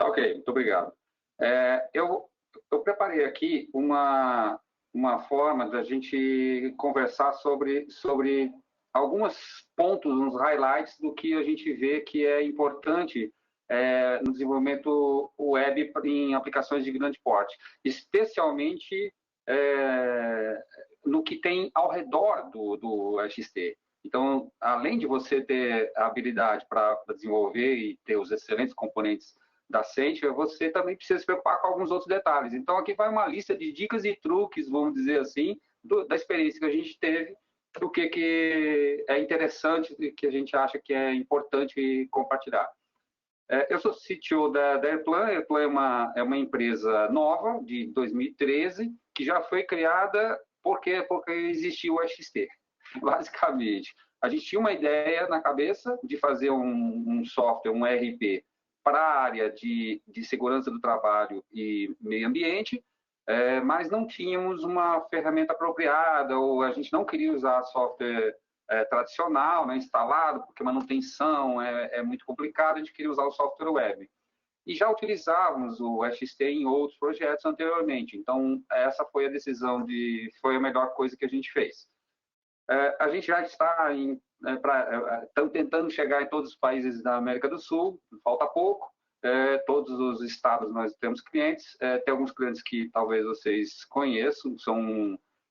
Tá ok, muito obrigado. Eu preparei aqui uma forma da gente conversar sobre alguns pontos, uns highlights do que a gente vê que é importante no desenvolvimento web em aplicações de grande porte, especialmente no que tem ao redor do XT. Então, além de você ter a habilidade para desenvolver e ter os excelentes componentes da Sentia, você também precisa se preocupar com alguns outros detalhes. Então, aqui vai uma lista de dicas e truques, vamos dizer assim, da experiência que a gente teve, do que é interessante, que a gente acha que é importante compartilhar. Eu sou CTO da Airplan. A Airplan é uma empresa nova, de 2013, que já foi criada porque existiu o XT, basicamente. A gente tinha uma ideia na cabeça de fazer um software, um ERP, para a área de segurança do trabalho e meio ambiente, mas não tínhamos uma ferramenta apropriada, ou a gente não queria usar software tradicional, né, instalado, porque manutenção é muito complicado, a gente queria usar o software web. E já utilizávamos o XT em outros projetos anteriormente, então essa foi a decisão, foi a melhor coisa que a gente fez. A gente já está tentando chegar em todos os países da América do Sul, falta pouco. Todos os estados nós temos clientes. Tem alguns clientes que talvez vocês conheçam,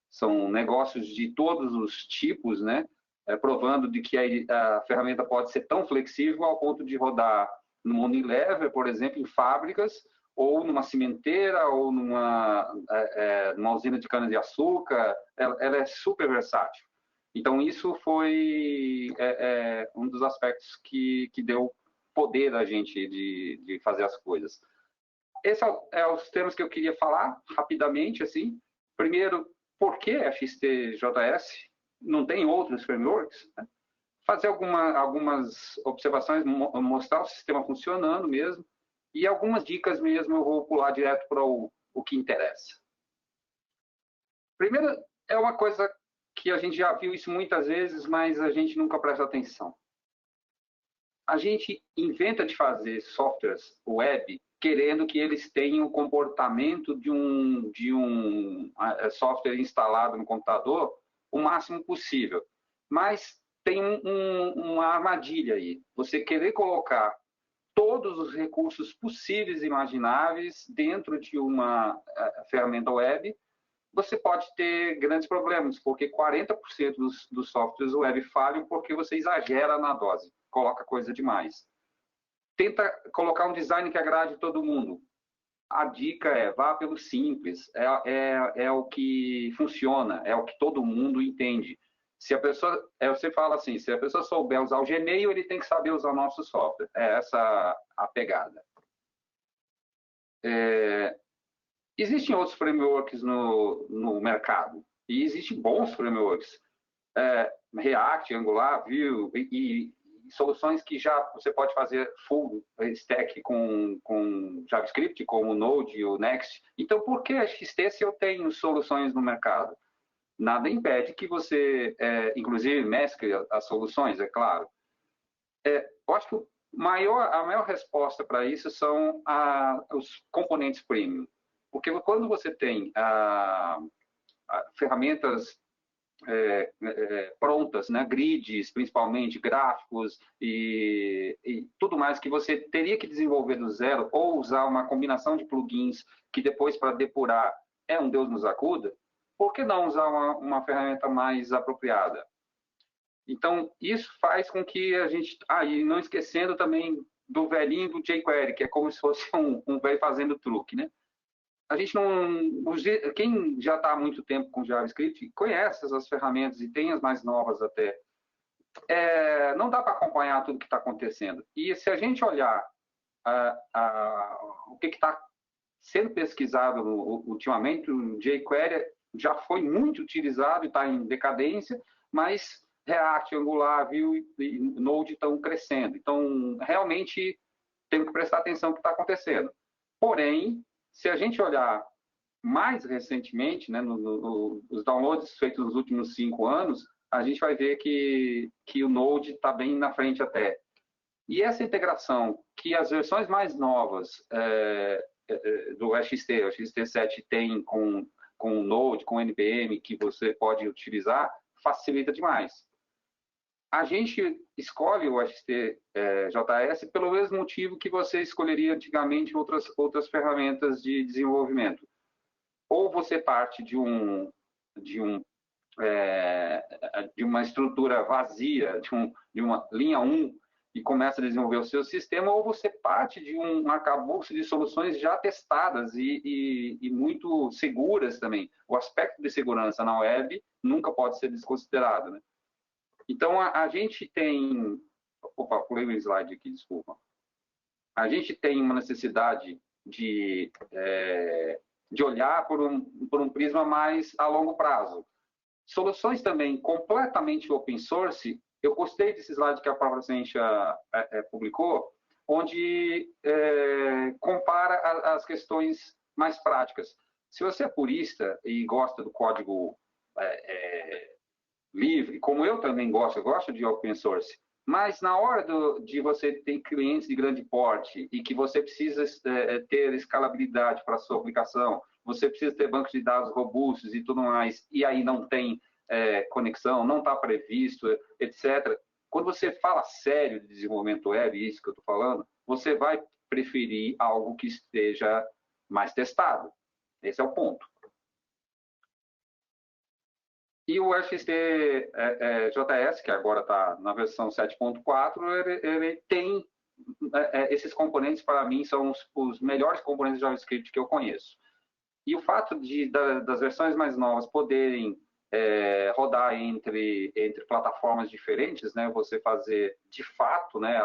são negócios de todos os tipos, né? Provando de que a ferramenta pode ser tão flexível ao ponto de rodar no Unilever, por exemplo, em fábricas, ou numa cimenteira, ou numa usina de cana-de-açúcar. Ela é super versátil. Então, isso foi um dos aspectos que deu poder a gente de fazer as coisas. Esses são os temas que eu queria falar rapidamente. Assim. Primeiro, por que XTJS? Não tem outros frameworks? Né? Fazer algumas observações, mostrar o sistema funcionando mesmo, e algumas dicas mesmo, eu vou pular direto para o que interessa. Primeiro, é uma coisa que a gente já viu isso muitas vezes, mas a gente nunca presta atenção. A gente inventa de fazer softwares web querendo que eles tenham o comportamento de um software instalado no computador o máximo possível. Mas tem uma armadilha aí. Você querer colocar todos os recursos possíveis e imagináveis dentro de uma ferramenta web, você pode ter grandes problemas, porque 40% dos softwares web falham porque você exagera na dose, coloca coisa demais. Tenta colocar um design que agrade todo mundo. A dica vá pelo simples, é o que funciona, é o que todo mundo entende. Se a pessoa, você fala assim, se a pessoa souber usar o Gmail, ele tem que saber usar o nosso software. É essa a pegada. Existem outros frameworks no mercado, e existem bons frameworks. React, Angular, Vue, e soluções que já você pode fazer full stack com JavaScript, como o Node e o Next. Então, por que XT se eu tenho soluções no mercado? Nada impede que você, inclusive, mescle as soluções, é claro. Eu acho que a maior resposta para isso são os componentes premium. Porque quando você tem ferramentas prontas, né, grids, principalmente gráficos e tudo mais que você teria que desenvolver do zero ou usar uma combinação de plugins que depois para depurar um Deus nos acuda, por que não usar uma ferramenta mais apropriada? Então, isso faz com que a gente... e não esquecendo também do velhinho do jQuery, que é como se fosse um velho fazendo truque, né? A gente não... Quem já está há muito tempo com JavaScript conhece essas ferramentas e tem as mais novas até. Não dá para acompanhar tudo que está acontecendo. E se a gente olhar o que está sendo pesquisado ultimamente, o jQuery já foi muito utilizado e está em decadência, mas React, Angular, Vue e Node estão crescendo. Então, realmente, temos que prestar atenção no que está acontecendo. Porém, se a gente olhar mais recentemente, né, os downloads feitos nos últimos 5 anos, a gente vai ver que o Node está bem na frente até. E essa integração que as versões mais novas do XT, o XT7 tem com o Node, com o NPM, que você pode utilizar, facilita demais. A gente escolhe o XT-JS pelo mesmo motivo que você escolheria antigamente outras ferramentas de desenvolvimento. Ou você parte de uma estrutura vazia, de uma linha 1, e começa a desenvolver o seu sistema, ou você parte de um arcabouço de soluções já testadas e muito seguras também. O aspecto de segurança na web nunca pode ser desconsiderado, né? Então, a gente tem... Opa, pulei um slide aqui, desculpa. A gente tem uma necessidade de olhar por um prisma mais a longo prazo. Soluções também completamente open source. Eu gostei desse slide que a Paula Ciência publicou, onde compara as questões mais práticas. Se você é purista e gosta do código livre, como eu também gosto, eu gosto de open source, mas na hora de você ter clientes de grande porte e que você precisa ter escalabilidade para a sua aplicação, você precisa ter bancos de dados robustos e tudo mais, e aí não tem conexão, não está previsto, etc. Quando você fala sério de desenvolvimento web, isso que eu estou falando, você vai preferir algo que esteja mais testado. Esse é o ponto. E o XT-JS, que agora está na versão 7.4, ele tem esses componentes, para mim, são os melhores componentes de JavaScript que eu conheço. E o fato das versões mais novas poderem rodar entre plataformas diferentes, né, você fazer de fato, né,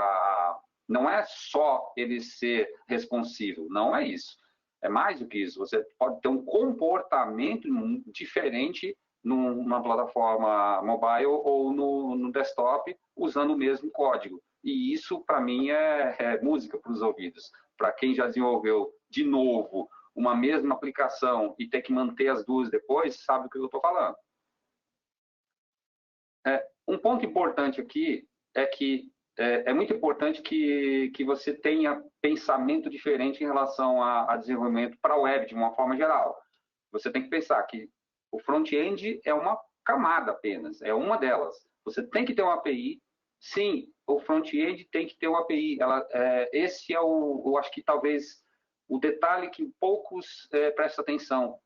não é só ele ser responsivo, não é isso. É mais do que isso. Você pode ter um comportamento diferente numa plataforma mobile ou no desktop usando o mesmo código. E isso, para mim, é música para os ouvidos. Para quem já desenvolveu de novo uma mesma aplicação e ter que manter as duas depois, sabe o que eu estou falando. Um ponto importante aqui é que é muito importante que você tenha pensamento diferente em relação a desenvolvimento para a web, de uma forma geral. Você tem que pensar que o front-end é uma camada apenas, é uma delas. Você tem que ter uma API. Sim, o front-end tem que ter uma API. Esse é eu acho que talvez o detalhe que poucos prestam atenção.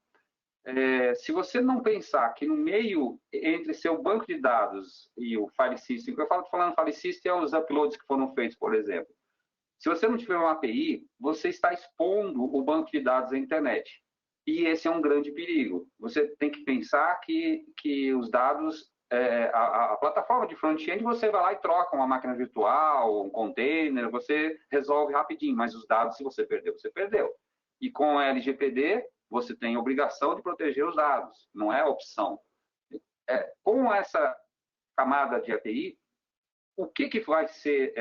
Se você não pensar que no meio entre seu banco de dados e o file system, que eu falo falando file system é os uploads que foram feitos, por exemplo. Se você não tiver uma API, você está expondo o banco de dados à internet. E esse é um grande perigo. Você tem que pensar que os dados, a plataforma de front-end, você vai lá e troca uma máquina virtual, um container, você resolve rapidinho, mas os dados, se você perdeu, você perdeu. E com a LGPD, você tem a obrigação de proteger os dados, não é opção. Com essa camada de API, o que vai ser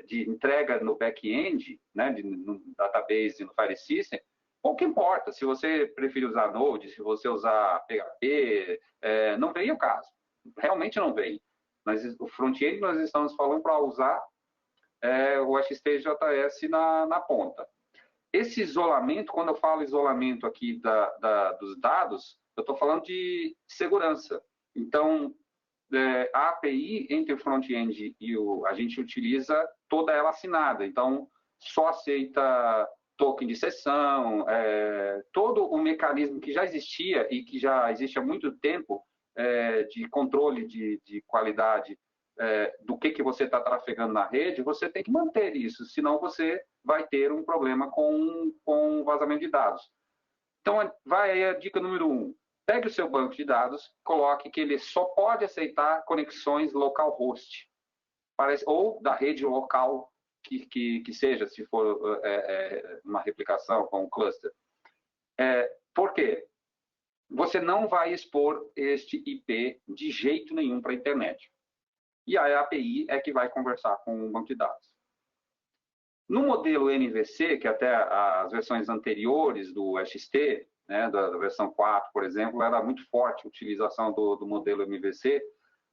de entrega no back-end, né, no database, no file system, pouco importa. Se você preferir usar Node, se você usar PHP, não vem o caso. Realmente não vem. Mas o front-end nós estamos falando para usar o XT-JS na ponta. Esse isolamento, quando eu falo isolamento aqui dos dados, eu estou falando de segurança. Então, a API entre o front-end e a gente utiliza toda ela assinada. Então, só aceita token de sessão, todo o mecanismo que já existia e que já existe há muito tempo de controle de qualidade do que você está trafegando na rede, você tem que manter isso, senão você vai ter um problema com vazamento de dados. Então, vai aí a dica número 1. Pegue o seu banco de dados, coloque que ele só pode aceitar conexões localhost, ou da rede local que seja, se for uma replicação com um cluster. Por quê? Você não vai expor este IP de jeito nenhum para a internet. E a API é que vai conversar com o banco de dados. No modelo MVC, que até as versões anteriores do XT, né, da versão 4, por exemplo, era muito forte a utilização do modelo MVC,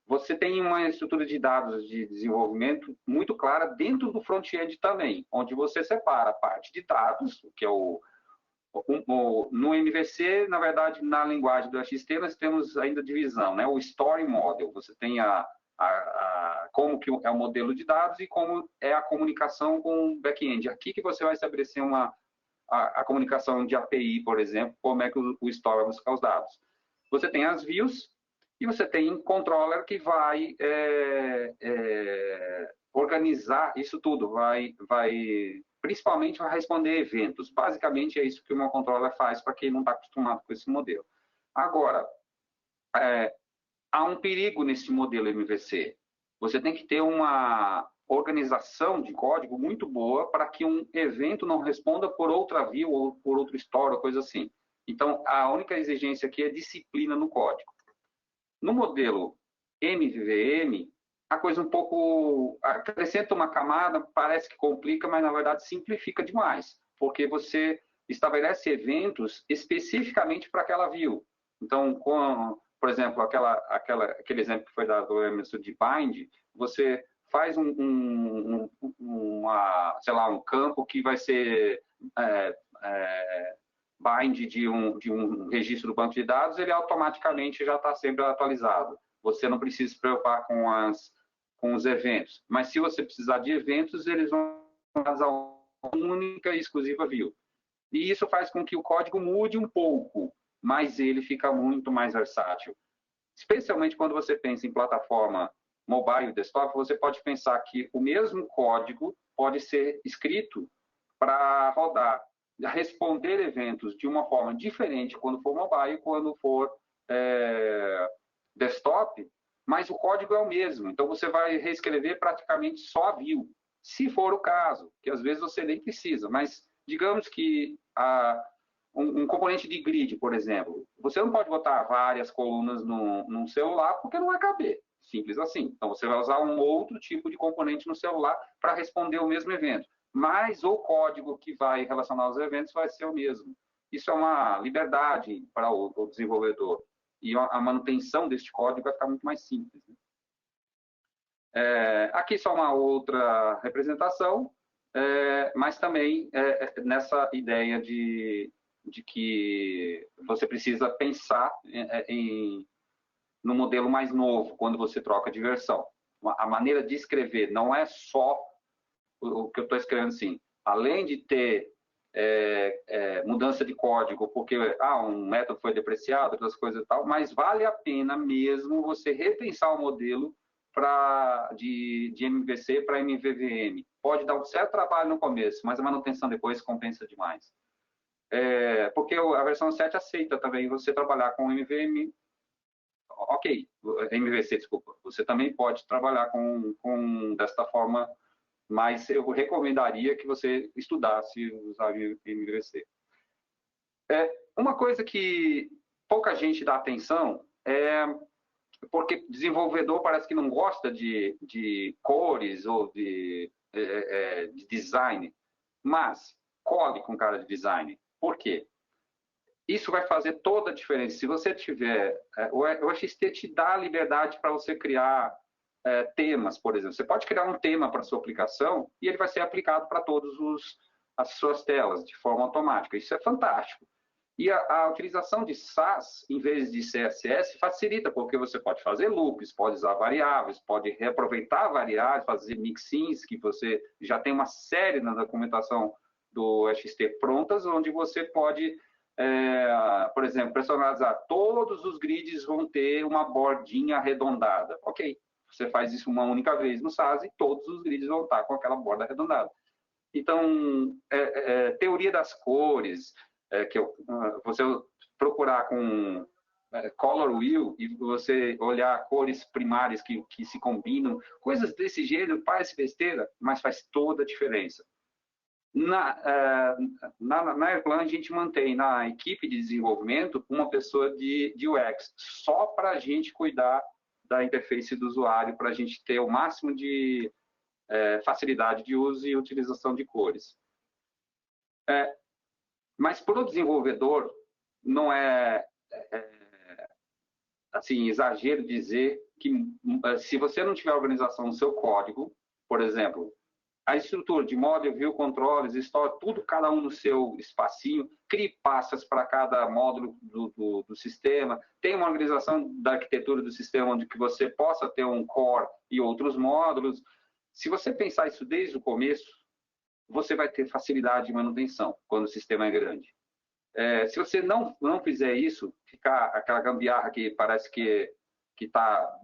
você tem uma estrutura de dados de desenvolvimento muito clara dentro do front-end também, onde você separa a parte de dados, que é no MVC, na verdade, na linguagem do XT, nós temos ainda divisão, né? O Story Model, você tem como que é o modelo de dados e como é a comunicação com o back-end. Aqui que você vai estabelecer a comunicação de API, por exemplo, como é que o Story vai buscar os dados. Você tem as views e você tem um controller que vai organizar isso tudo, principalmente vai responder eventos. Basicamente é isso que o meu controller faz para quem não está acostumado com esse modelo. Agora, há um perigo nesse modelo MVC. Você tem que ter uma organização de código muito boa para que um evento não responda por outra view ou por outro store, ou coisa assim. Então, a única exigência aqui é disciplina no código. No modelo MVVM, a coisa um pouco acrescenta uma camada, parece que complica, mas na verdade simplifica demais, porque você estabelece eventos especificamente para aquela view. Então, por exemplo, aquele exemplo que foi dado do Emerson de bind, você faz sei lá, um campo que vai ser bind de um registro do banco de dados, ele automaticamente já está sempre atualizado. Você não precisa se preocupar com os eventos. Mas se você precisar de eventos, eles vão fazer uma única e exclusiva view. E isso faz com que o código mude um pouco, mas ele fica muito mais versátil. Especialmente quando você pensa em plataforma mobile e desktop, você pode pensar que o mesmo código pode ser escrito para rodar, responder eventos de uma forma diferente quando for mobile e quando for desktop, mas o código é o mesmo. Então, você vai reescrever praticamente só a view, se for o caso, que às vezes você nem precisa. Mas, digamos que um componente de grid, por exemplo, você não pode botar várias colunas num celular porque não vai caber. Simples assim. Então, você vai usar um outro tipo de componente no celular para responder o mesmo evento. Mas o código que vai relacionar os eventos vai ser o mesmo. Isso é uma liberdade para o desenvolvedor. E a manutenção deste código vai ficar muito mais simples. Né? Aqui só uma outra representação, mas também nessa ideia de que você precisa pensar no modelo mais novo, quando você troca de versão. A maneira de escrever não é só o que eu estou escrevendo assim. Além de ter mudança de código, porque um método foi depreciado, outras coisas e tal, mas vale a pena mesmo você repensar o modelo de MVC para MVVM. Pode dar um certo trabalho no começo, mas a manutenção depois compensa demais. Porque a versão 7 aceita também você trabalhar com MVM. Ok, MVC, desculpa. Você também pode trabalhar desta forma, mas eu recomendaria que você estudasse usar MVC. Uma coisa que pouca gente dá atenção porque desenvolvedor parece que não gosta de cores ou de design, mas cole com cara de design. Por quê? Isso vai fazer toda a diferença. Se você tiver... o XT te dá a liberdade para você criar temas, por exemplo. Você pode criar um tema para a sua aplicação e ele vai ser aplicado para todas as suas telas de forma automática. Isso é fantástico. E a utilização de SAS, em vez de CSS, facilita, porque você pode fazer loops, pode usar variáveis, pode reaproveitar variáveis, fazer mixins, que você já tem uma série na documentação do XT prontas, onde você pode, por exemplo, personalizar. Todos os grids vão ter uma bordinha arredondada. Ok, você faz isso uma única vez no SAS e todos os grids vão estar com aquela borda arredondada. Então, teoria das cores, você procurar com color wheel e você olhar cores primárias que se combinam, coisas desse gênero, parece besteira, mas faz toda a diferença. Na Airplan, a gente mantém na equipe de desenvolvimento uma pessoa de UX, só para a gente cuidar da interface do usuário, para a gente ter o máximo de facilidade de uso e utilização de cores. Mas para o desenvolvedor, não é assim, exagero dizer se você não tiver organização no seu código, por exemplo, a estrutura de model, view, controles, história, tudo cada um no seu espacinho, crie pastas para cada módulo do sistema, tem uma organização da arquitetura do sistema onde que você possa ter um core e outros módulos. Se você pensar isso desde o começo, você vai ter facilidade de manutenção quando o sistema é grande. Se você não fizer isso, ficar aquela gambiarra que parece que está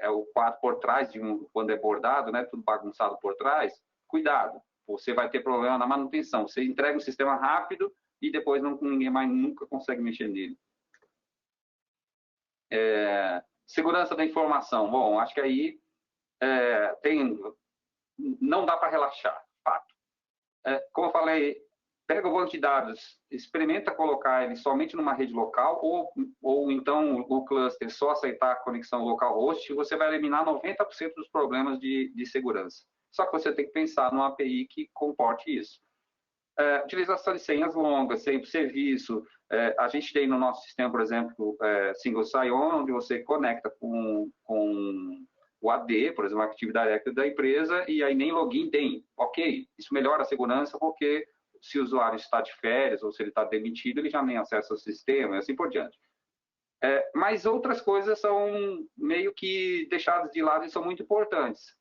o quadro por trás quando é bordado, né, tudo bagunçado por trás, cuidado, você vai ter problema na manutenção. Você entrega um sistema rápido e depois ninguém mais nunca consegue mexer nele. Segurança da informação. Bom, acho que aí não dá para relaxar, fato. Como eu falei, pega o banco de dados, experimenta colocar ele somente numa rede local ou então o cluster só aceitar a conexão local host, você vai eliminar 90% dos problemas de segurança. Só que você tem que pensar numa API que comporte isso. Utilização de senhas longas, sempre serviço. A gente tem no nosso sistema, por exemplo, Single Sign-On, onde você conecta com o AD, por exemplo, a Active Directory da empresa, e aí nem login tem. Ok, isso melhora a segurança porque se o usuário está de férias ou se ele está demitido, ele já nem acessa o sistema e assim por diante. Mas outras coisas são meio que deixadas de lado e são muito importantes.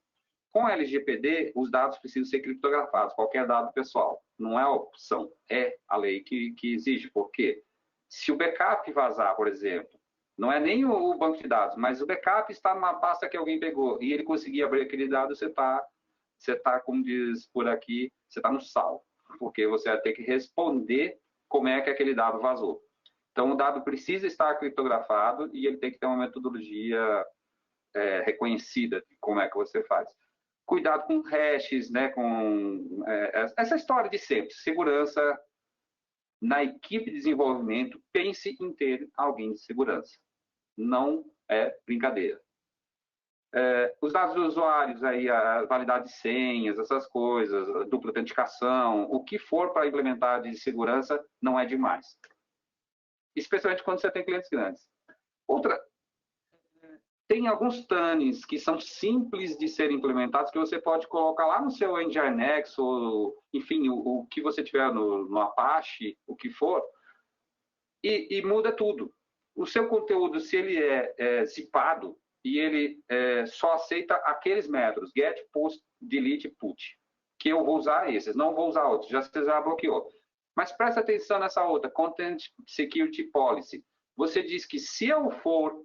Com a LGPD, os dados precisam ser criptografados, qualquer dado pessoal. Não é opção, é a lei que exige. Por quê? Se o backup vazar, por exemplo, não é nem o banco de dados, mas o backup está numa pasta que alguém pegou e ele conseguir abrir aquele dado, você tá, como diz por aqui, você está no sal, porque você vai ter que responder como é que aquele dado vazou. Então, o dado precisa estar criptografado e ele tem que ter uma metodologia reconhecida de como é que você faz. Cuidado com hashes, né, com essa história de sempre. Segurança, na equipe de desenvolvimento, pense em ter alguém de segurança. Não é brincadeira. Os dados dos usuários, aí, a validade de senhas, essas coisas, a dupla autenticação, o que for para implementar de segurança não é demais. Especialmente quando você tem clientes grandes. Tem alguns tunnels que são simples de serem implementados que você pode colocar lá no seu Nginx ou, enfim, o que você tiver no Apache, o que for, e muda tudo. O seu conteúdo, se ele é zipado e ele só aceita aqueles métodos, get, post, delete, put, que eu vou usar esses, não vou usar outros, você já bloqueou. Mas presta atenção nessa outra, Content Security Policy. Você diz que se eu for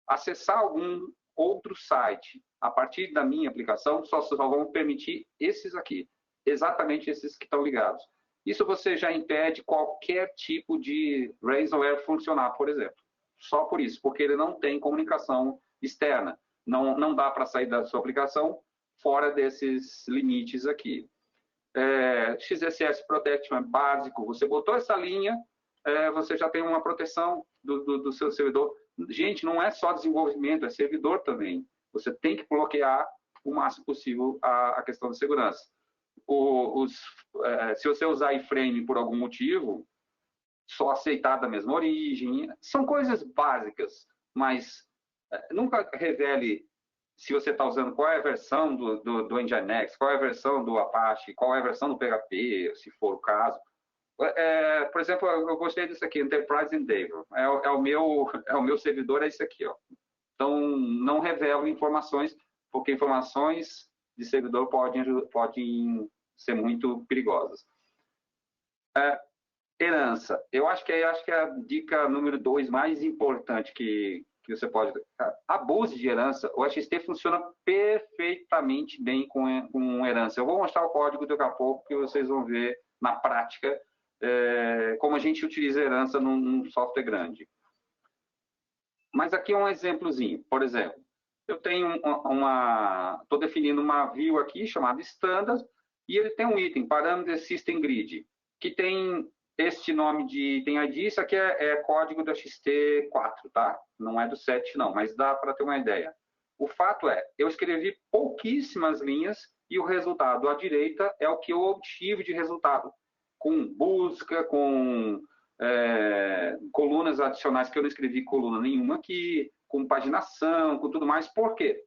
acessar algum outro site a partir da minha aplicação, só vão permitir esses aqui, exatamente esses que estão ligados. Isso você já impede qualquer tipo de ransomware funcionar, por exemplo. Só por isso, porque ele não tem comunicação externa. Não dá para sair da sua aplicação fora desses limites aqui. XSS Protection é básico, você botou essa linha, você já tem uma proteção do seu servidor. Gente, não é só desenvolvimento, é servidor também. Você tem que bloquear o máximo possível a questão de segurança. Se você usar iframe por algum motivo, só aceitar da mesma origem, são coisas básicas, mas nunca revele se você está usando qual é a versão do Nginx, qual é a versão do Apache, qual é a versão do PHP, se for o caso. Por exemplo, eu gostei disso aqui, Enterprise Endeavor. O meu servidor é isso aqui, ó. Então, não revelo informações, porque informações de servidor podem ser muito perigosas. Herança. Eu acho que é a dica número 2 mais importante que você pode... Abuso de herança, o XT funciona perfeitamente bem com herança. Eu vou mostrar o código daqui a pouco, que vocês vão ver na prática como a gente utiliza herança num software grande. Mas aqui é um exemplozinho. Por exemplo, eu tenho estou definindo uma view aqui chamada standard e ele tem um item, Parameter System Grid, que tem este nome de item ID. Isso aqui é código da XT4, tá? Não é do 7 não, mas dá para ter uma ideia. O fato é, eu escrevi pouquíssimas linhas e o resultado à direita é o que eu obtive de resultado, com busca, com colunas adicionais, que eu não escrevi coluna nenhuma aqui, com paginação, com tudo mais. Por quê?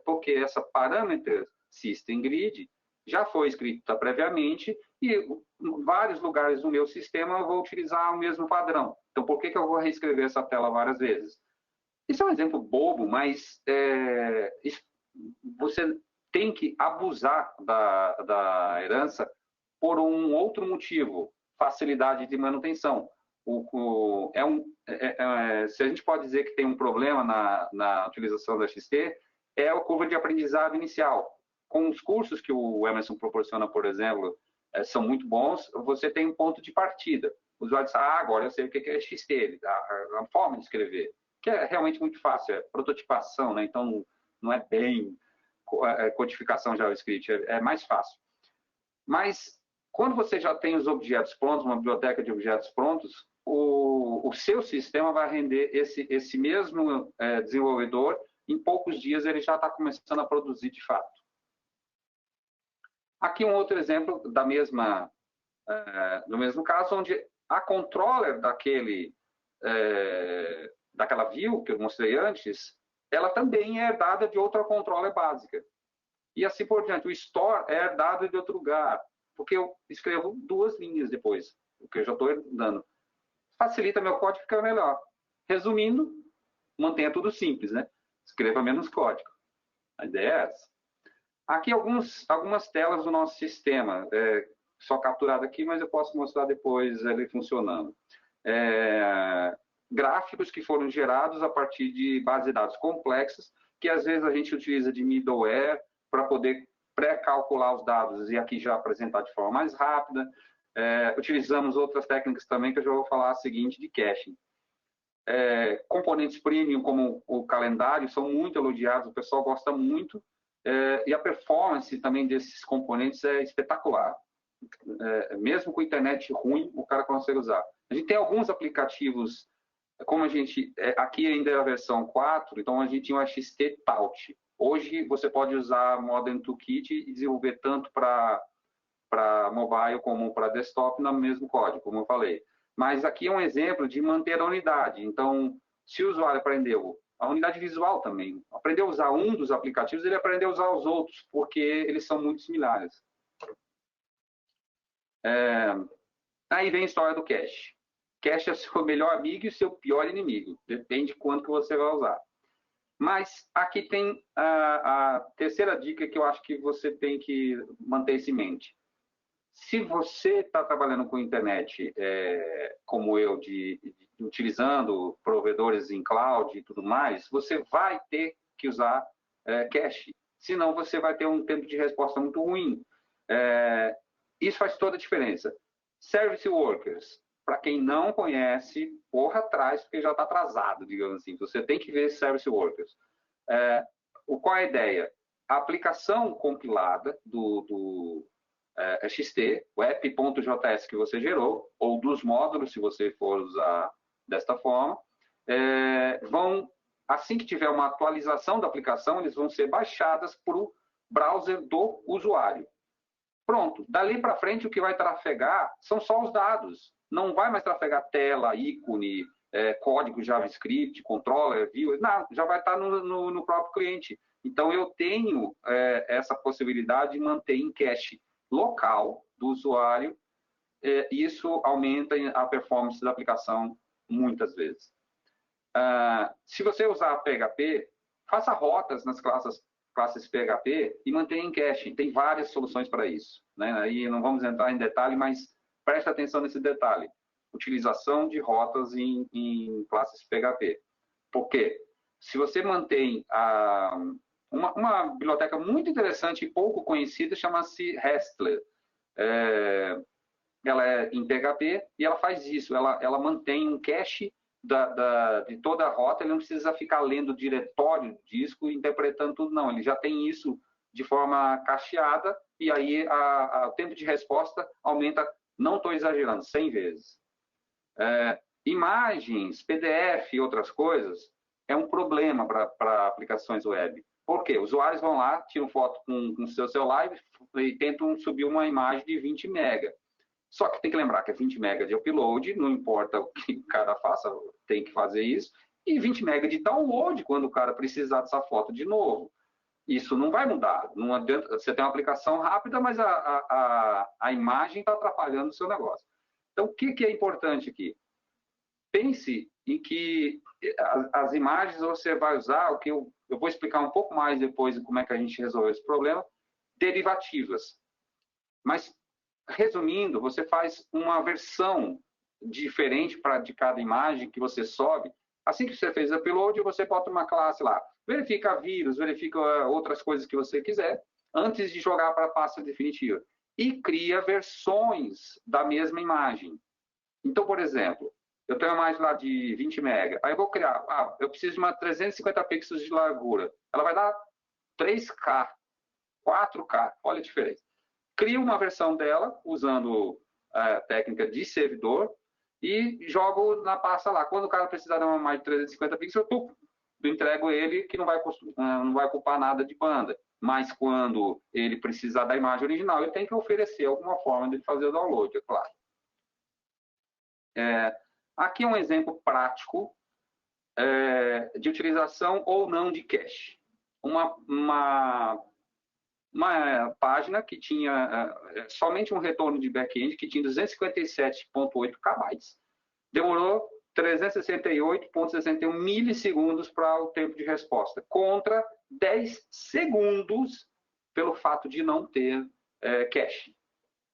Porque essa Parameter System Grid já foi escrita previamente e em vários lugares do meu sistema eu vou utilizar o mesmo padrão. Então, por que eu vou reescrever essa tela várias vezes? Isso é um exemplo bobo, mas você tem que abusar da herança por um outro motivo, facilidade de manutenção. Se a gente pode dizer que tem um problema na utilização da XT, é a curva de aprendizado inicial. Com os cursos que o Emerson proporciona, por exemplo, são muito bons, você tem um ponto de partida. O usuário diz, agora eu sei o que é XT, a forma de escrever, que é realmente muito fácil, é prototipação, né? Então não é bem codificação JavaScript, é mais fácil. Mas quando você já tem os objetos prontos, uma biblioteca de objetos prontos, o seu sistema vai render esse mesmo desenvolvedor, em poucos dias ele já está começando a produzir de fato. Aqui um outro exemplo do mesmo caso, onde a controller daquela view que eu mostrei antes, ela também é herdada de outra controller básica. E assim por diante. O store é herdado de outro lugar, porque eu escrevo 2 linhas depois, o que eu já estou herdando. Facilita meu código, fica melhor. Resumindo, mantenha tudo simples, né? Escreva menos código. A ideia é essa. Aqui algumas telas do nosso sistema, só capturado aqui, mas eu posso mostrar depois ele funcionando. Gráficos que foram gerados a partir de bases de dados complexas, que às vezes a gente utiliza de middleware para poder pré-calcular os dados e aqui já apresentar de forma mais rápida. Utilizamos outras técnicas também, que eu já vou falar a seguinte, de caching. Componentes premium, como o calendário, são muito elogiados, o pessoal gosta muito, e a performance também desses componentes é espetacular. Mesmo com internet ruim, o cara consegue usar. A gente tem alguns aplicativos, como a gente... aqui ainda é a versão 4, então a gente tinha o XT Taut. Hoje você pode usar Modern Toolkit e desenvolver tanto para mobile como para desktop no mesmo código, como eu falei. Mas aqui é um exemplo de manter a unidade. Então, se o usuário aprendeu a unidade visual também, aprendeu a usar um dos aplicativos, ele aprendeu a usar os outros, porque eles são muito similares. Aí vem a história do cache. Cache é o seu melhor amigo e o seu pior inimigo. Depende de quanto que você vai usar. Mas aqui tem a terceira dica que eu acho que você tem que manter isso em mente. Se você está trabalhando com internet, como eu, utilizando provedores em cloud e tudo mais, você vai ter que usar cache. Senão você vai ter um tempo de resposta muito ruim. Isso faz toda a diferença. Service Workers, para quem não conhece, corra atrás, porque já está atrasado, digamos assim. Você tem que ver Service Workers. Qual é a ideia? A aplicação compilada do XT, o app.js que você gerou, ou dos módulos, se você for usar desta forma, assim que tiver uma atualização da aplicação, eles vão ser baixadas para o browser do usuário. Pronto, dali para frente o que vai trafegar são só os dados. Não vai mais trafegar tela, ícone, código JavaScript, controller, view, não, já vai estar no próprio cliente. Então eu tenho essa possibilidade de manter em cache local do usuário, e isso aumenta a performance da aplicação muitas vezes. Se você usar PHP, faça rotas nas classes PHP e mantenha em cache. Tem várias soluções para isso, né? Aí não vamos entrar em detalhe, mas preste atenção nesse detalhe. Utilização de rotas em classes PHP. Por quê? Se você mantém uma biblioteca muito interessante e pouco conhecida, chama-se Restler. Ela é em PHP e ela faz isso. Ela mantém um cache de toda a rota. Ele não precisa ficar lendo o diretório do disco e interpretando tudo, não. Ele já tem isso de forma cacheada e aí o tempo de resposta aumenta, não estou exagerando, 100 vezes. Imagens, PDF e outras coisas é um problema para aplicações web. Por quê? Usuários vão lá, tiram foto com seu celular e tentam subir uma imagem de 20 MB. Só que tem que lembrar que é 20 MB de upload, não importa o que o cara faça, tem que fazer isso. e 20 MB de download quando o cara precisar dessa foto de novo. Isso não vai mudar. Não adianta, você tem uma aplicação rápida, mas a imagem está atrapalhando o seu negócio. Então, o que é importante aqui? Pense em que as imagens você vai usar, o que eu vou explicar um pouco mais depois de como é que a gente resolveu esse problema, derivativas. Mas, resumindo, você faz uma versão diferente de cada imagem que você sobe. Assim que você fez o upload, você bota uma classe lá. Verifica vírus, verifica outras coisas que você quiser, antes de jogar para a pasta definitiva. E cria versões da mesma imagem. Então, por exemplo, eu tenho uma imagem lá de 20 MB. Aí eu vou criar, eu preciso de uma 350 pixels de largura. Ela vai dar 3K, 4K, olha a diferença. Crio uma versão dela, usando a técnica de servidor, e jogo na pasta lá. Quando o cara precisar de uma imagem de 350 pixels, eu entrego ele, que não vai ocupar nada de banda. Mas quando ele precisar da imagem original, ele tem que oferecer alguma forma de fazer o download, é claro. Aqui é um exemplo prático de utilização ou não de cache. Uma página que tinha somente um retorno de back-end, que tinha 257,8 KB. Demorou 368,61 milissegundos para o tempo de resposta, contra 10 segundos pelo fato de não ter cache.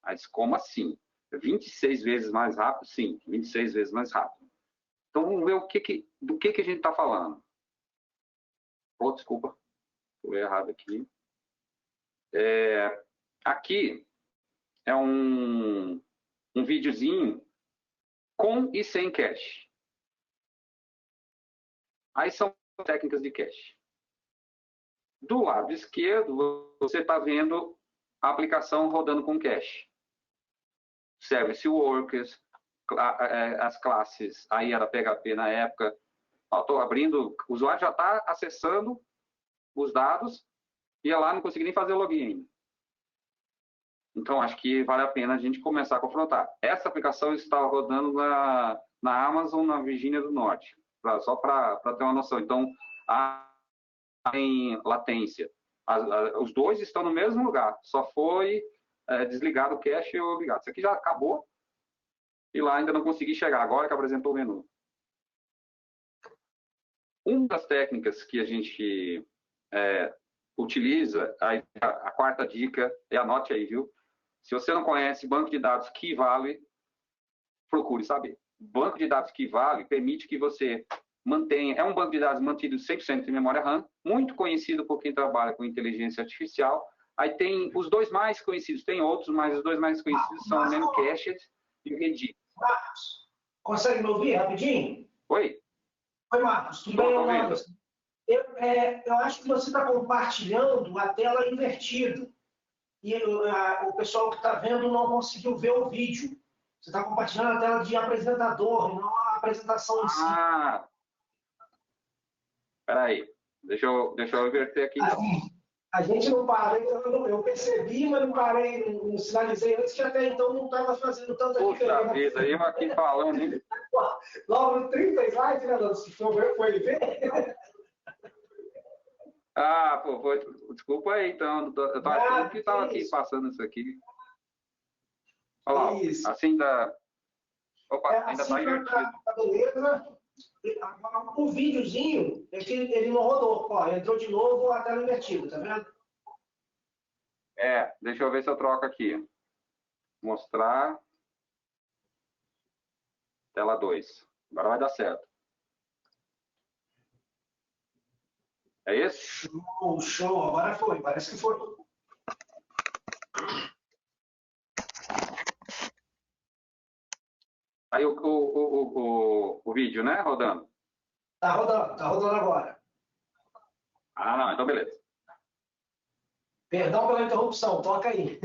Mas como assim? 26 vezes mais rápido? Sim, 26 vezes mais rápido. Então, vamos ver do que a gente está falando. Oh, desculpa, estou errado aqui. Aqui é um videozinho com e sem cache. Aí são técnicas de cache. Do lado esquerdo, você está vendo a aplicação rodando com cache. Service Workers, as classes, aí era PHP na época. Estou abrindo, o usuário já está acessando os dados, ia lá, não consegui nem fazer o login ainda. Então, acho que vale a pena a gente começar a confrontar. Essa aplicação está rodando na Amazon, na Virgínia do Norte, só para ter uma noção. Então, em latência. Os dois estão no mesmo lugar, só foi desligado o cache ou ligado. Isso aqui já acabou e lá ainda não consegui chegar, agora que apresentou o menu. Uma das técnicas que a gente utiliza, a quarta dica, anote aí, viu? Se você não conhece banco de dados Key-Value, procure saber. Banco de dados Key-Value permite que você mantenha, é um banco de dados mantido 100% em memória RAM, muito conhecido por quem trabalha com inteligência artificial. Aí tem os dois mais conhecidos, tem outros, mas os dois mais conhecidos são o Memcached e o Redis. Marcos, consegue me ouvir rapidinho? Oi. Oi, Marcos, tudo bem? Eu acho que você está compartilhando a tela invertida. E o pessoal que está vendo não conseguiu ver o vídeo. Você está compartilhando a tela de apresentador, não a apresentação em si. Espera aí. Deixa eu inverter aqui. A gente não para, eu percebi, mas não parei, não sinalizei antes, que até então não estava fazendo tanta diferença. Puxa vida, eu aqui falando, hein? Logo 30 slides, né, Lando? Se foi ver. Desculpa aí, então. Eu tô achando que estava aqui passando isso aqui. Olha lá, isso. Assim dá. Opa, ainda assim está invertido. Tá beleza. O videozinho, ele não rodou. Ó, entrou de novo a tela invertida, tá vendo? Deixa eu ver se eu troco aqui. Mostrar. Tela 2. Agora vai dar certo. É isso? Show. Agora foi. Parece que foi. Aí o vídeo, né? Rodando. Tá rodando agora. Não, então beleza. Perdão pela interrupção, toca aí.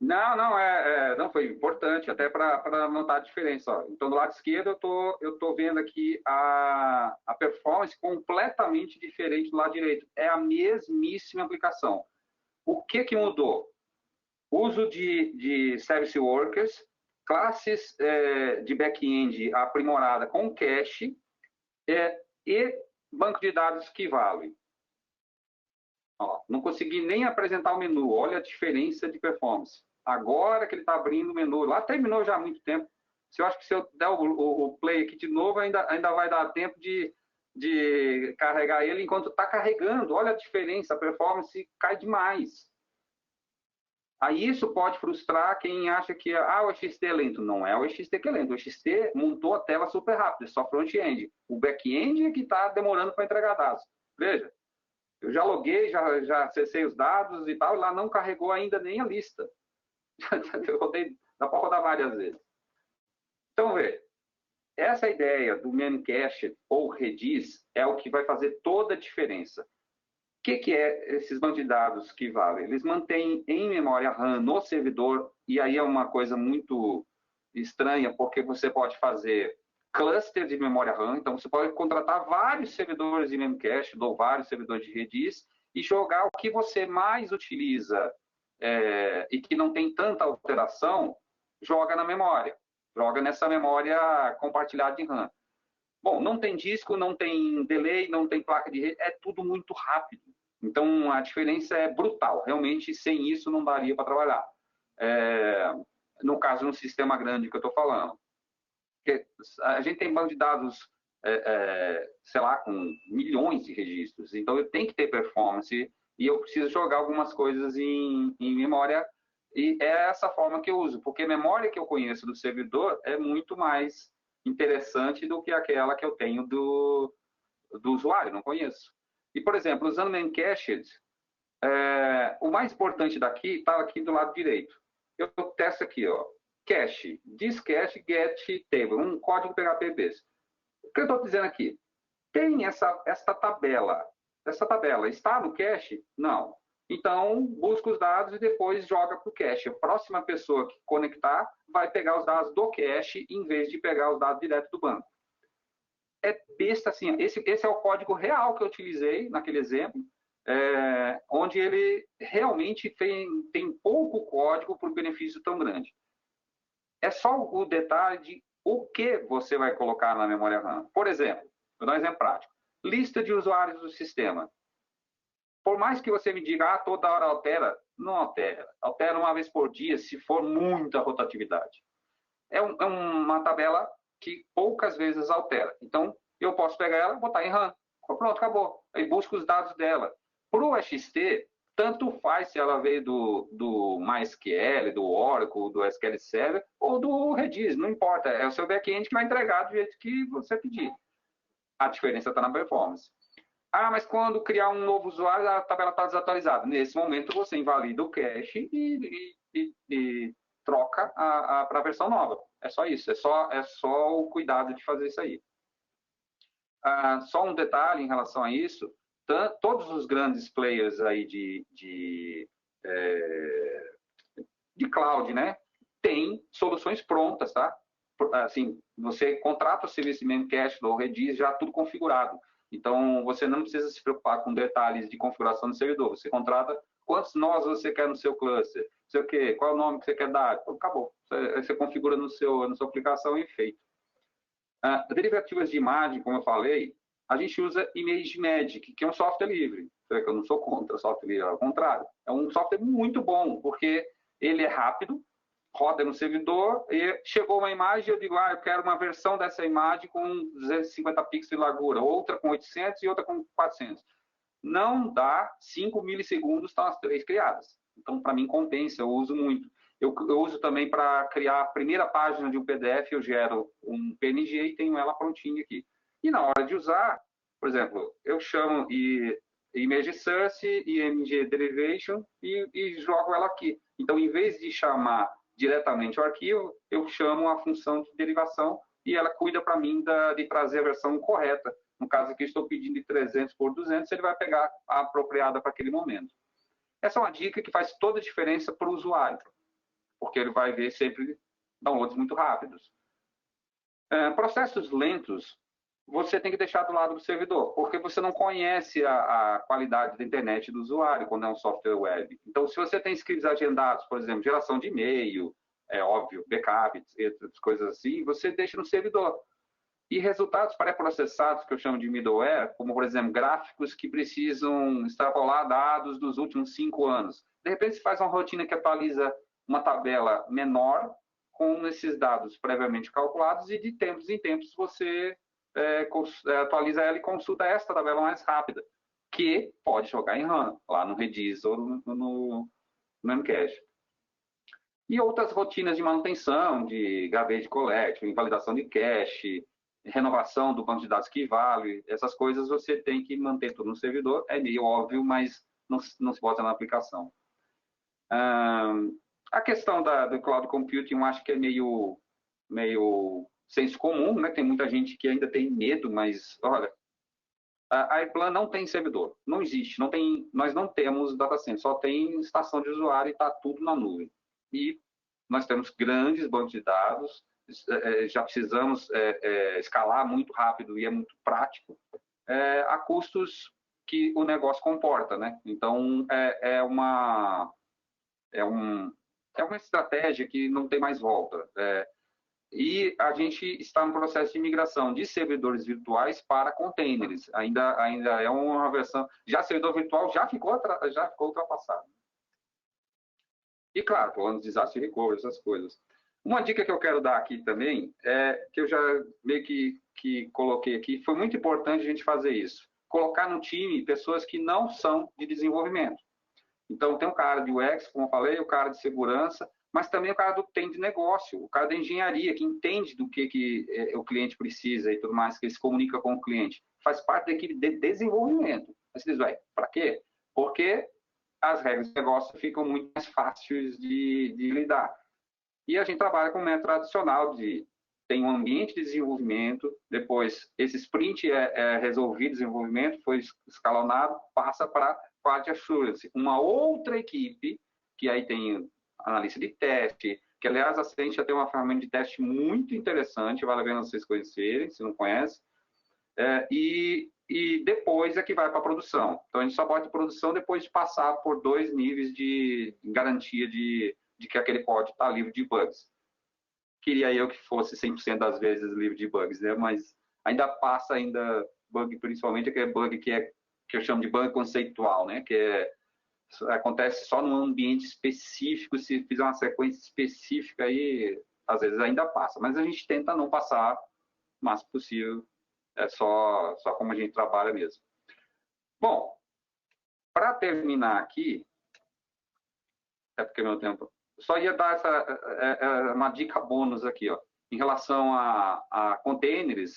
Não, foi importante até para notar a diferença. Ó. Então, do lado esquerdo, eu tô vendo aqui a performance completamente diferente do lado direito. É a mesmíssima aplicação. O que mudou? Uso de Service Workers, classes de back-end aprimorada com cache E banco de dados que vale. Ó, não consegui nem apresentar o menu. Olha a diferença de performance. Agora que ele está abrindo o menu. Lá terminou já há muito tempo. Eu acho que se eu der o play aqui de novo, ainda vai dar tempo de carregar ele enquanto está carregando. Olha a diferença, a performance cai demais. Aí isso pode frustrar quem acha que o XT é lento. Não é o XT que é lento. O XT montou a tela super rápido, é só front-end. O back-end é que está demorando para entregar dados. Veja, eu já loguei, já acessei os dados e tal, e lá não carregou ainda nem a lista. Dá para rodar várias vezes. Então, vê, essa ideia do Memcache ou Redis é o que vai fazer toda a diferença. O que é esses bancos de dados que valem? Eles mantêm em memória RAM no servidor, e aí é uma coisa muito estranha, porque você pode fazer cluster de memória RAM, então você pode contratar vários servidores de Memcache ou vários servidores de Redis e jogar o que você mais utiliza e que não tem tanta alteração, joga na memória. Joga nessa memória compartilhada de RAM. Bom, não tem disco, não tem delay, não tem placa de rede, é tudo muito rápido. Então, a diferença é brutal. Realmente, sem isso, não daria para trabalhar. No caso, no sistema grande que eu estou falando. Porque a gente tem banco de dados, sei lá, com milhões de registros. Então, eu tenho que ter performance e eu preciso jogar algumas coisas em memória. E é essa forma que eu uso, porque a memória que eu conheço do servidor é muito mais interessante do que aquela que eu tenho do usuário, não conheço. E, por exemplo, usando Memcached, o mais importante daqui está aqui do lado direito. Eu testo aqui, ó, cache, discache, get table, um código PHP. O que eu estou dizendo aqui? Tem esta tabela. Essa tabela está no cache? Não. Então, busca os dados e depois joga para o cache. A próxima pessoa que conectar vai pegar os dados do cache em vez de pegar os dados direto do banco. É besta assim. Esse é o código real que eu utilizei naquele exemplo, onde ele realmente tem pouco código por benefício tão grande. É só o detalhe de o que você vai colocar na memória RAM. Por exemplo, vou dar um exemplo prático. Lista de usuários do sistema. Por mais que você me diga, toda hora altera, não altera. Altera uma vez por dia, se for muita rotatividade. É uma tabela que poucas vezes altera. Então, eu posso pegar ela e botar em RAM. Pronto, acabou. Aí busco os dados dela. Para o XT, tanto faz se ela veio do MySQL, do Oracle, do SQL Server ou do Redis, não importa. É o seu back-end que vai entregar do jeito que você pedir. A diferença está na performance. Mas quando criar um novo usuário, a tabela está desatualizada. Nesse momento, você invalida o cache e troca para a versão nova. É só isso. É só o cuidado de fazer isso aí. Só um detalhe em relação a isso. Todos os grandes players aí de cloud, né, tem soluções prontas, tá? Assim, você contrata o serviço de Memcache ou Redis já tudo configurado. Então, você não precisa se preocupar com detalhes de configuração do servidor. Você contrata quantos nós você quer no seu cluster, não sei o quê, qual é o nome que você quer dar. Então, acabou. Você configura na sua aplicação e feito. Derivativas de imagem, como eu falei, a gente usa ImageMagick, que é um software livre. Eu não sou contra software livre, ao contrário. É um software muito bom, porque ele é rápido, roda no servidor e chegou uma imagem, eu digo, eu quero uma versão dessa imagem com 250 pixels de largura, outra com 800 e outra com 400. Não dá 5 milissegundos, estão as três criadas. Então, para mim, compensa, eu uso muito. Eu uso também para criar a primeira página de um PDF, eu gero um PNG e tenho ela prontinha aqui. E na hora de usar, por exemplo, eu chamo Image Source, IMG Derivation e jogo ela aqui. Então, em vez de chamar diretamente o arquivo, eu chamo a função de derivação e ela cuida para mim de trazer a versão correta. No caso aqui, estou pedindo de 300 por 200, ele vai pegar a apropriada para aquele momento. Essa é uma dica que faz toda a diferença para o usuário, porque ele vai ver sempre downloads muito rápidos. Processos lentos, você tem que deixar do lado do servidor, porque você não conhece a qualidade da internet do usuário quando é um software web. Então, se você tem scripts agendados, por exemplo, geração de e-mail, é óbvio, backup, outras coisas assim, você deixa no servidor. E resultados pré-processados, que eu chamo de middleware, como, por exemplo, gráficos que precisam extrapolar dados dos últimos 5 anos. De repente, você faz uma rotina que atualiza uma tabela menor com esses dados previamente calculados e de tempos em tempos você atualiza ela e consulta esta tabela mais rápida, que pode jogar em RAM, lá no Redis ou no Memcache. E outras rotinas de manutenção, de garbage collection, invalidação de cache, renovação do banco de dados que vale, essas coisas você tem que manter tudo no servidor, é meio óbvio, mas não se bota na aplicação. A questão do cloud computing, eu acho que é meio senso comum, né? Tem muita gente que ainda tem medo, mas, olha, a Airplan não tem servidor, não existe, nós não temos data center, só tem estação de usuário e está tudo na nuvem. E nós temos grandes bancos de dados, já precisamos escalar muito rápido e é muito prático, a custos que o negócio comporta, né? Então, é uma estratégia que não tem mais volta. E a gente está no processo de migração de servidores virtuais para containers. Ainda é uma versão... Já servidor virtual já ficou ultrapassado. E, claro, falando de desastre de recovery, essas coisas. Uma dica que eu quero dar aqui também, que eu já meio que coloquei aqui, foi muito importante a gente fazer isso. Colocar no time pessoas que não são de desenvolvimento. Então, tem o cara de UX, como eu falei, o cara de segurança, mas também o cara do tem de negócio, o cara da engenharia, que entende do que o cliente precisa e tudo mais, que ele se comunica com o cliente. Faz parte da equipe de desenvolvimento. Aí você diz, para quê? Porque as regras de negócio ficam muito mais fáceis de lidar. E a gente trabalha com um método tradicional tem um ambiente de desenvolvimento, depois esse sprint é resolvido, desenvolvimento foi escalonado, passa para quality assurance, uma outra equipe, que aí tem analista de teste, que aliás a gente já tem uma ferramenta de teste muito interessante, vale a pena vocês conhecerem, se não conhecem, e depois é que vai para a produção. Então a gente só bota em produção depois de passar por 2 níveis de garantia de que aquele código está livre de bugs. Queria eu que fosse 100% das vezes livre de bugs, né? Mas ainda passa bug, principalmente aquele bug que eu chamo de bug conceitual, né? Que acontece só num ambiente específico, se fizer uma sequência específica aí, às vezes ainda passa. Mas a gente tenta não passar o máximo possível, é só como a gente trabalha mesmo. Bom, para terminar aqui, porque meu tempo... Só ia dar uma dica bônus aqui, ó. Em relação a containers,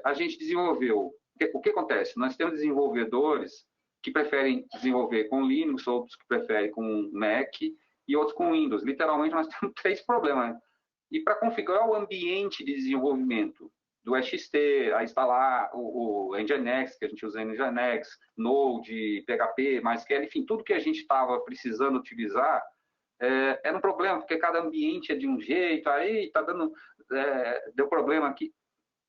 a gente desenvolveu... O que acontece? Nós temos desenvolvedores que preferem desenvolver com Linux, outros que preferem com Mac e outros com Windows. Literalmente, nós temos 3 problemas. E para configurar o ambiente de desenvolvimento do XT, a instalar o Nginx, que a gente usa Nginx, Node, PHP, MySQL, enfim, tudo que a gente estava precisando utilizar, era um problema, porque cada ambiente é de um jeito, aí tá deu problema aqui.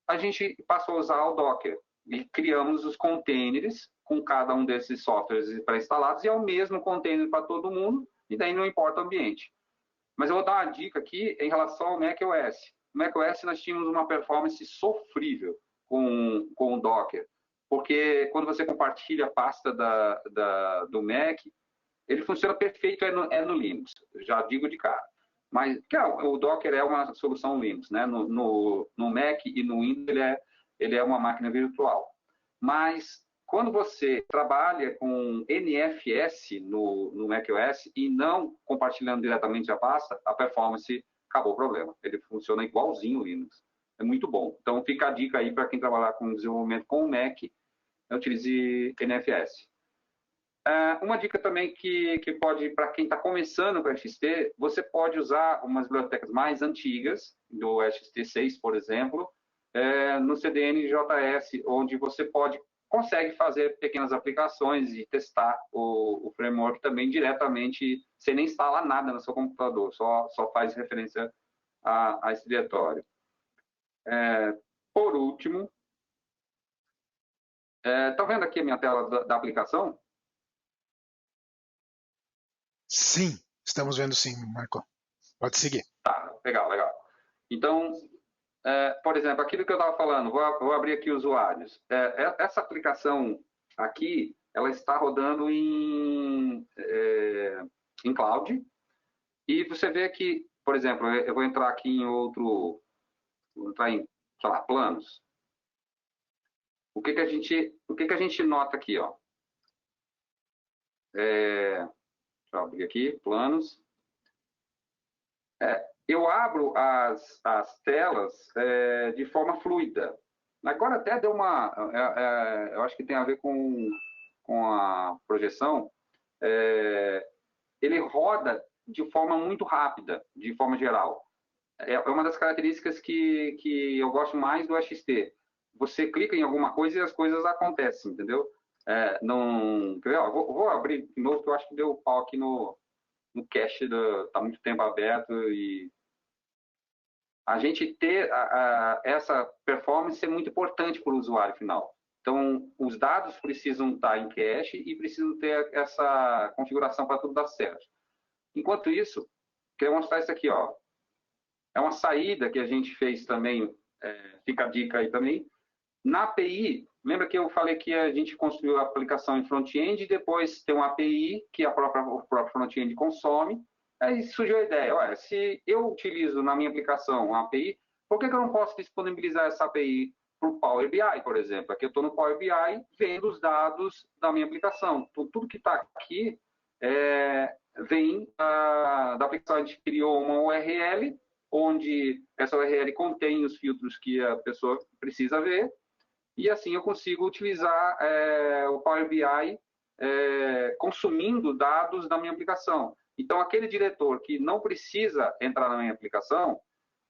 A gente passou a usar o Docker e criamos os containers com cada um desses softwares pré-instalados e é o mesmo container para todo mundo, e daí não importa o ambiente. Mas eu vou dar uma dica aqui em relação ao macOS. No macOS nós tínhamos uma performance sofrível com o Docker, porque quando você compartilha a pasta do Mac, ele funciona perfeito no Linux, já digo de cara. Mas o Docker é uma solução Linux, né? No Mac e no Windows ele é uma máquina virtual. Mas quando você trabalha com NFS no macOS e não compartilhando diretamente a pasta, a performance acabou o problema. Ele funciona igualzinho o Linux. É muito bom. Então fica a dica aí para quem trabalhar com desenvolvimento com o Mac, utilize NFS. Uma dica também que pode, para quem está começando com o XT, você pode usar umas bibliotecas mais antigas, do XT6, por exemplo, no CDN-JS, onde você consegue fazer pequenas aplicações e testar o framework também diretamente, sem nem instalar nada no seu computador, só faz referência a esse diretório. Por último, está vendo aqui a minha tela da aplicação? Sim, estamos vendo sim, Marco. Pode seguir. Tá, legal. Então, por exemplo, aquilo que eu estava falando, vou abrir aqui usuários. Essa aplicação aqui, ela está rodando em cloud, e você vê que, por exemplo, eu vou entrar aqui em outro, vou entrar em, sei lá, planos. O que que a gente nota aqui, ó? Deixa eu abrir aqui, planos. Eu abro as telas de forma fluida. Agora até deu uma... eu acho que tem a ver com a projeção. Ele roda de forma muito rápida, de forma geral. É uma das características que eu gosto mais do AXT. Você clica em alguma coisa e as coisas acontecem, entendeu? Não... Vou abrir de novo, que eu acho que deu pau aqui no cache, está muito tempo aberto, e a gente ter essa performance é muito importante para o usuário final. Então, os dados precisam estar em cache e precisam ter essa configuração para tudo dar certo. Enquanto isso, quero mostrar isso aqui, ó. É uma saída que a gente fez também, fica a dica aí também. Na API, lembra que eu falei que a gente construiu a aplicação em front-end e depois tem uma API que o próprio front-end consome. Aí surgiu a ideia, olha, se eu utilizo na minha aplicação uma API, por que eu não posso disponibilizar essa API para o Power BI, por exemplo? Aqui eu estou no Power BI vendo os dados da minha aplicação. Então, tudo que está aqui vem da aplicação. A gente criou uma URL, onde essa URL contém os filtros que a pessoa precisa ver, e assim eu consigo utilizar o Power BI consumindo dados da minha aplicação. Então, aquele diretor que não precisa entrar na minha aplicação,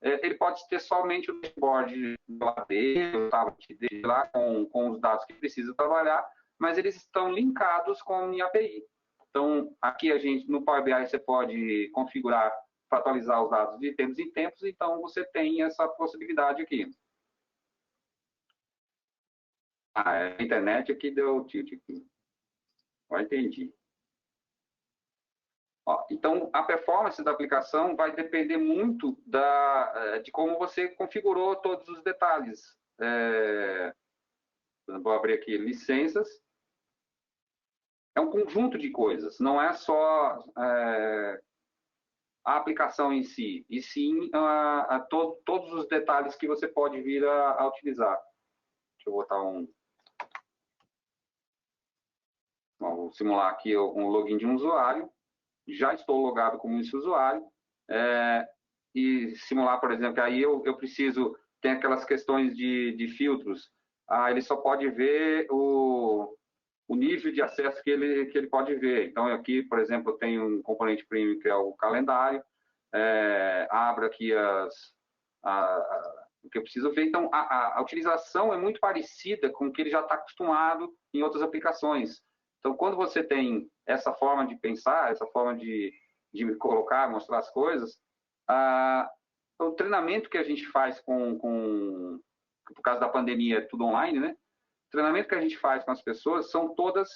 ele pode ter somente o dashboard dele, o tablet dele lá com os dados que precisa trabalhar, mas eles estão linkados com a minha API. Então, aqui no Power BI você pode configurar para atualizar os dados de tempos em tempos, então você tem essa possibilidade aqui. A internet aqui deu tilt aqui. Ó, entendi. Ó, então, a performance da aplicação vai depender muito de como você configurou todos os detalhes. Vou abrir aqui licenças. É um conjunto de coisas, não é só a aplicação em si, e sim todos os detalhes que você pode vir a utilizar. Deixa eu botar vou simular aqui um login de um usuário. Já estou logado como esse usuário. E simular, por exemplo, aí eu preciso... Tem aquelas questões de filtros. Ele só pode ver o nível de acesso que ele pode ver. Então, aqui, por exemplo, eu tenho um componente premium que é o calendário. Abro aqui o que eu preciso ver. Então, a utilização é muito parecida com o que ele já está acostumado em outras aplicações. Então, quando você tem essa forma de pensar, essa forma de colocar, mostrar as coisas, o treinamento que a gente faz por causa da pandemia, é tudo online, né? O treinamento que a gente faz com as pessoas são todas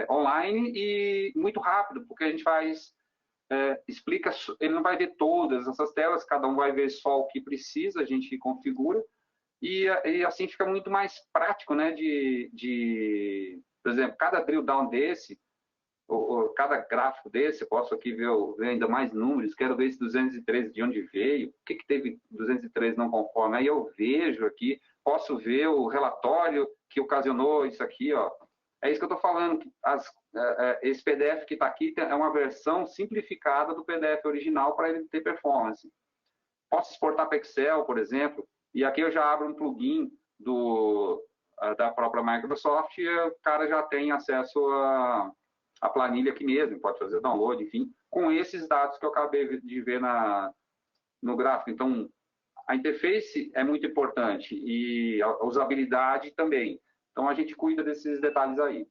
online e muito rápido, porque a gente explica, ele não vai ver todas essas telas, cada um vai ver só o que precisa, a gente configura, e assim fica muito mais prático, né? Por exemplo, cada drill down desse, ou cada gráfico desse, eu posso aqui ver ainda mais números, quero ver esse 213 de onde veio, o que teve 213 não conforme, aí eu vejo aqui, posso ver o relatório que ocasionou isso aqui, ó. É isso que eu estou falando, esse PDF que está aqui é uma versão simplificada do PDF original para ele ter performance. Posso exportar para Excel, por exemplo, e aqui eu já abro um plugin da própria Microsoft e o cara já tem acesso a planilha aqui mesmo, pode fazer download, enfim, com esses dados que eu acabei de ver no gráfico. Então, a interface é muito importante e a usabilidade também. Então, a gente cuida desses detalhes aí.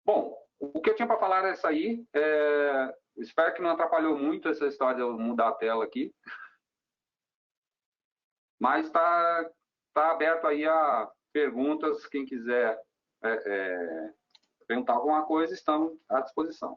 Bom, o que eu tinha para falar é isso aí. Espero que não atrapalhou muito essa história de eu mudar a tela aqui. Mas está aberto aí a perguntas. Quem quiser perguntar alguma coisa, estamos à disposição.